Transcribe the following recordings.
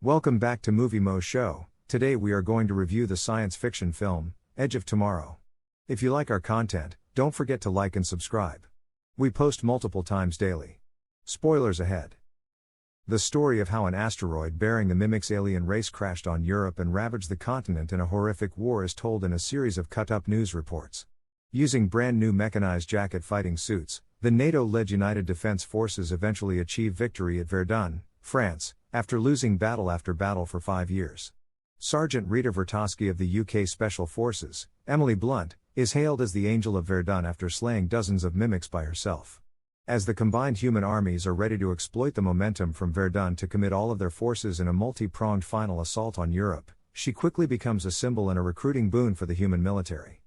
Welcome back to Movie Moshow. Today we are going to review the science fiction film, Edge of Tomorrow. If you like our content, don't forget to like and subscribe. We post multiple times daily. Spoilers ahead. The story of how an asteroid bearing the Mimics alien race crashed on Europe and ravaged the continent in a horrific war is told in a series of cut-up news reports. Using brand new mechanized jacket-fighting suits, the NATO-led United Defense Forces eventually achieved victory at Verdun, France, after losing battle after battle for 5 years. Sergeant Rita Vertosky of the UK Special Forces, Emily Blunt, is hailed as the Angel of Verdun after slaying dozens of mimics by herself. As the combined human armies are ready to exploit the momentum from Verdun to commit all of their forces in a multi-pronged final assault on Europe, she quickly becomes a symbol and a recruiting boon for the human military.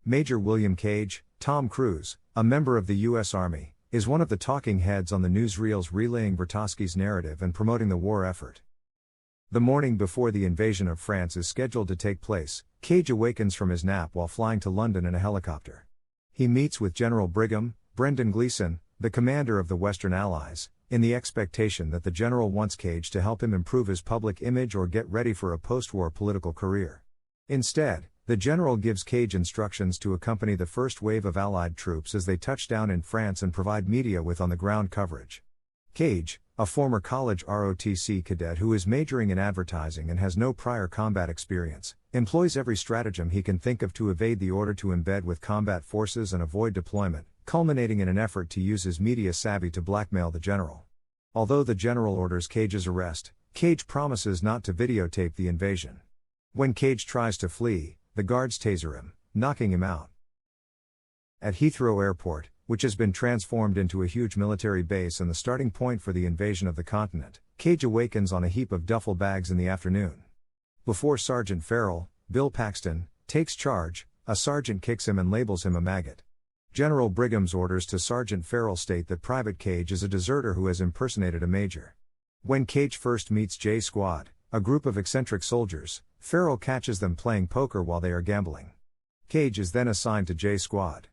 Major William Cage, Tom Cruise, a member of the U.S. Army, is one of the talking heads on the newsreels relaying Vertosky's narrative and promoting the war effort. The morning before the invasion of France is scheduled to take place, Cage awakens from his nap while flying to London in a helicopter. He meets with General Brigham, Brendan Gleeson, the commander of the Western Allies, in the expectation that the general wants Cage to help him improve his public image or get ready for a post-war political career. Instead, the general gives Cage instructions to accompany the first wave of Allied troops as they touch down in France and provide media with on-the-ground coverage. Cage, a former college ROTC cadet who is majoring in advertising and has no prior combat experience, employs every stratagem he can think of to evade the order to embed with combat forces and avoid deployment, culminating in an effort to use his media savvy to blackmail the general. Although the general orders Cage's arrest, Cage promises not to videotape the invasion. When Cage tries to flee, the guards taser him, knocking him out. At Heathrow Airport, which has been transformed into a huge military base and the starting point for the invasion of the continent, Cage awakens on a heap of duffel bags in the afternoon. Before Sergeant Farrell, Bill Paxton, takes charge, a sergeant kicks him and labels him a maggot. General Brigham's orders to Sergeant Farrell state that Private Cage is a deserter who has impersonated a major. When Cage first meets J Squad, a group of eccentric soldiers, Farrell catches them playing poker while they are gambling. Cage is then assigned to J Squad.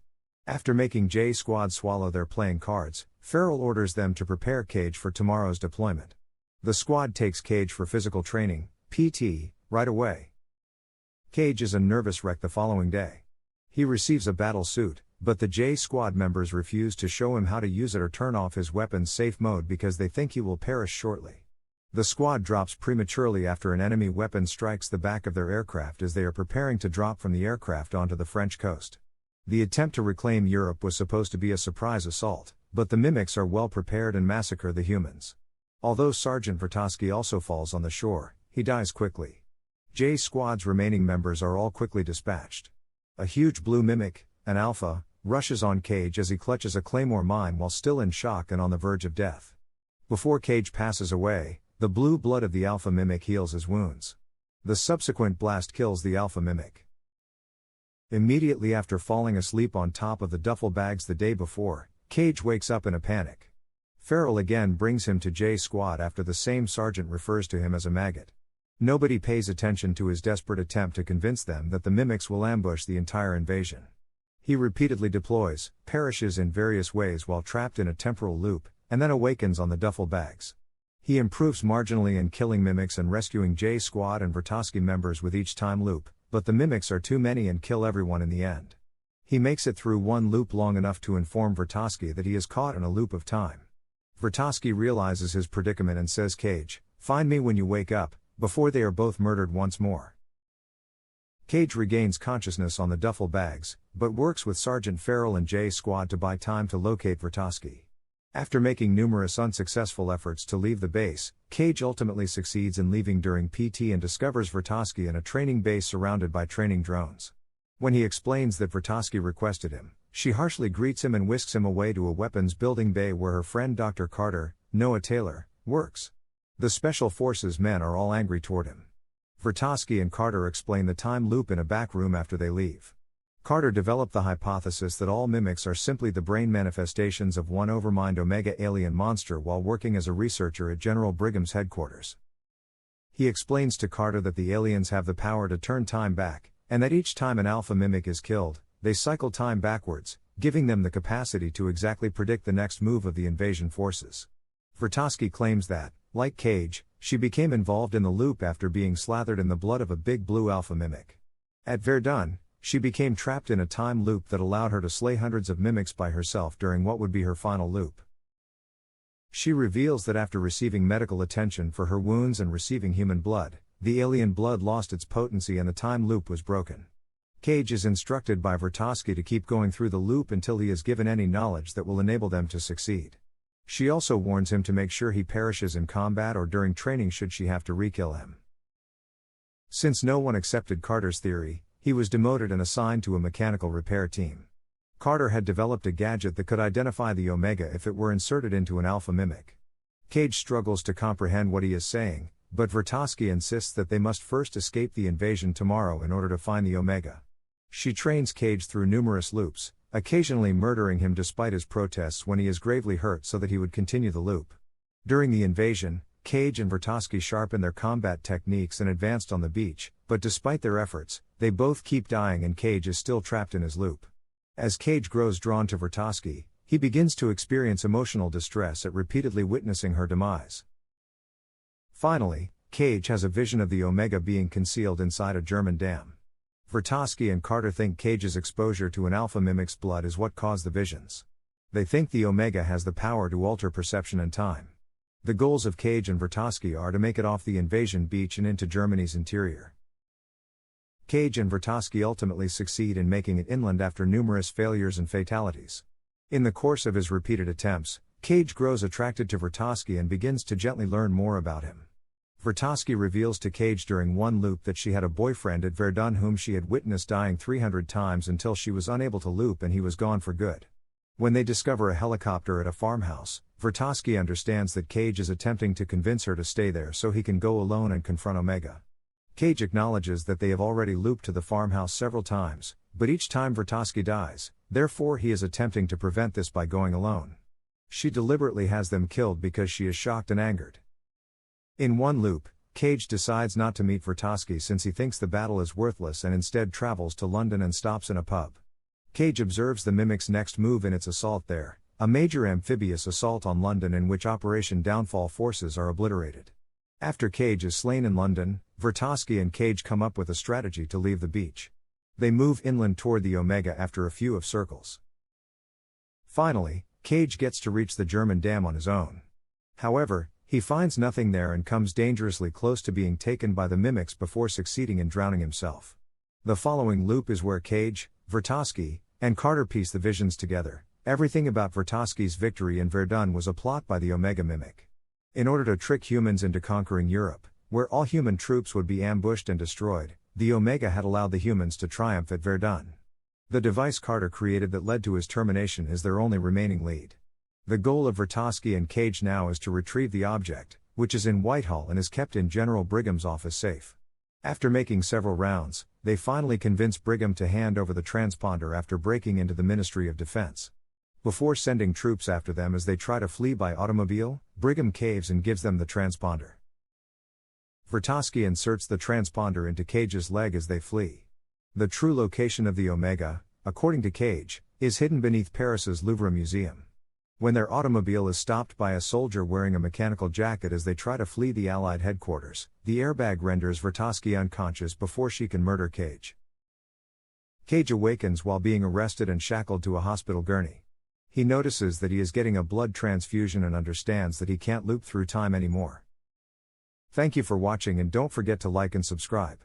After making J Squad swallow their playing cards, Farrell orders them to prepare Cage for tomorrow's deployment. The squad takes Cage for physical training, PT, right away. Cage is a nervous wreck the following day. He receives a battle suit, but the J Squad members refuse to show him how to use it or turn off his weapon's safe mode because they think he will perish shortly. The squad drops prematurely after an enemy weapon strikes the back of their aircraft as they are preparing to drop from the aircraft onto the French coast. The attempt to reclaim Europe was supposed to be a surprise assault, but the mimics are well prepared and massacre the humans. Although Sergeant Vertosky also falls on the shore, he dies quickly. J Squad's remaining members are all quickly dispatched. A huge blue mimic, an alpha, rushes on Cage as he clutches a claymore mine while still in shock and on the verge of death. Before Cage passes away, the blue blood of the alpha mimic heals his wounds. The subsequent blast kills the alpha mimic. Immediately after falling asleep on top of the duffel bags the day before, Cage wakes up in a panic. Farrell again brings him to J Squad after the same sergeant refers to him as a maggot. Nobody pays attention to his desperate attempt to convince them that the mimics will ambush the entire invasion. He repeatedly deploys, perishes in various ways while trapped in a temporal loop, and then awakens on the duffel bags. He improves marginally in killing mimics and rescuing J Squad and Vertosky members with each time loop, but the mimics are too many and kill everyone in the end. He makes it through one loop long enough to inform Vertosky that he is caught in a loop of time. Vertosky realizes his predicament and says, "Cage, find me when you wake up," before they are both murdered once more. Cage regains consciousness on the duffel bags, but works with Sergeant Farrell and J Squad to buy time to locate Vertosky. After making numerous unsuccessful efforts to leave the base, Cage ultimately succeeds in leaving during PT and discovers Vertosky in a training base surrounded by training drones. When he explains that Vertosky requested him, she harshly greets him and whisks him away to a weapons building bay where her friend Dr. Carter, Noah Taylor, works. The Special Forces men are all angry toward him. Vertosky and Carter explain the time loop in a back room after they leave. Carter developed the hypothesis that all mimics are simply the brain manifestations of one overmind Omega alien monster while working as a researcher at General Brigham's headquarters. He explains to Carter that the aliens have the power to turn time back, and that each time an alpha mimic is killed, they cycle time backwards, giving them the capacity to exactly predict the next move of the invasion forces. Vertosky claims that, Like Cage, she became involved in the loop after being slathered in the blood of a big blue alpha mimic. At Verdun, she became trapped in a time loop that allowed her to slay hundreds of mimics by herself during what would be her final loop. She reveals that after receiving medical attention for her wounds and receiving human blood, the alien blood lost its potency and the time loop was broken. Cage is instructed by Vertovsky to keep going through the loop until he is given any knowledge that will enable them to succeed. She also warns him to make sure he perishes in combat or during training should she have to re-kill him. Since no one accepted Carter's theory, he was demoted and assigned to a mechanical repair team. Carter had developed a gadget that could identify the Omega if it were inserted into an alpha mimic. Cage struggles to comprehend what he is saying, but Vertovsky insists that they must first escape the invasion tomorrow in order to find the Omega. She trains Cage through numerous loops, occasionally murdering him despite his protests when he is gravely hurt so that he would continue the loop. During the invasion, Cage and Vertovsky sharpened their combat techniques and advanced on the beach, but despite their efforts, they both keep dying and Cage is still trapped in his loop. As Cage grows drawn to Vertovsky, he begins to experience emotional distress at repeatedly witnessing her demise. Finally, Cage has a vision of the Omega being concealed inside a German dam. Vertovsky and Carter think Cage's exposure to an alpha mimic's blood is what caused the visions. They think the Omega has the power to alter perception and time. The goals of Cage and Vertovsky are to make it off the invasion beach and into Germany's interior. Cage and Vertovsky ultimately succeed in making it inland after numerous failures and fatalities. In the course of his repeated attempts, Cage grows attracted to Vertovsky and begins to gently learn more about him. Vertovsky reveals to Cage during one loop that she had a boyfriend at Verdun whom she had witnessed dying 300 times until she was unable to loop and he was gone for good. When they discover a helicopter at a farmhouse, Vertovsky understands that Cage is attempting to convince her to stay there so he can go alone and confront Omega. Cage acknowledges that they have already looped to the farmhouse several times, but each time Vertovsky dies, therefore he is attempting to prevent this by going alone. She deliberately has them killed because she is shocked and angered. In one loop, Cage decides not to meet Vertovsky since he thinks the battle is worthless and instead travels to London and stops in a pub. Cage observes the mimic's next move in its assault there, a major amphibious assault on London in which Operation Downfall forces are obliterated. After Cage is slain in London, Vertovsky and Cage come up with a strategy to leave the beach. They move inland toward the Omega after a few of circles. Finally, Cage gets to reach the German dam on his own. However, he finds nothing there and comes dangerously close to being taken by the mimics before succeeding in drowning himself. The following loop is where Cage, Vertovsky, and Carter piece the visions together. Everything about Vertovsky's victory in Verdun was a plot by the Omega mimic. In order to trick humans into conquering Europe, where all human troops would be ambushed and destroyed, the Omega had allowed the humans to triumph at Verdun. The device Carter created that led to his termination is their only remaining lead. The goal of Vertovsky and Cage now is to retrieve the object, which is in Whitehall and is kept in General Brigham's office safe. After making several rounds, they finally convince Brigham to hand over the transponder after breaking into the Ministry of Defense. Before sending troops after them as they try to flee by automobile, Brigham caves and gives them the transponder. Vertovsky inserts the transponder into Cage's leg as they flee. The true location of the Omega, according to Cage, is hidden beneath Paris's Louvre Museum. When their automobile is stopped by a soldier wearing a mechanical jacket as they try to flee the Allied headquarters, the airbag renders Vertovsky unconscious before she can murder Cage. Cage awakens while being arrested and shackled to a hospital gurney. He notices that he is getting a blood transfusion and understands that he can't loop through time anymore. Thank you for watching and don't forget to like and subscribe.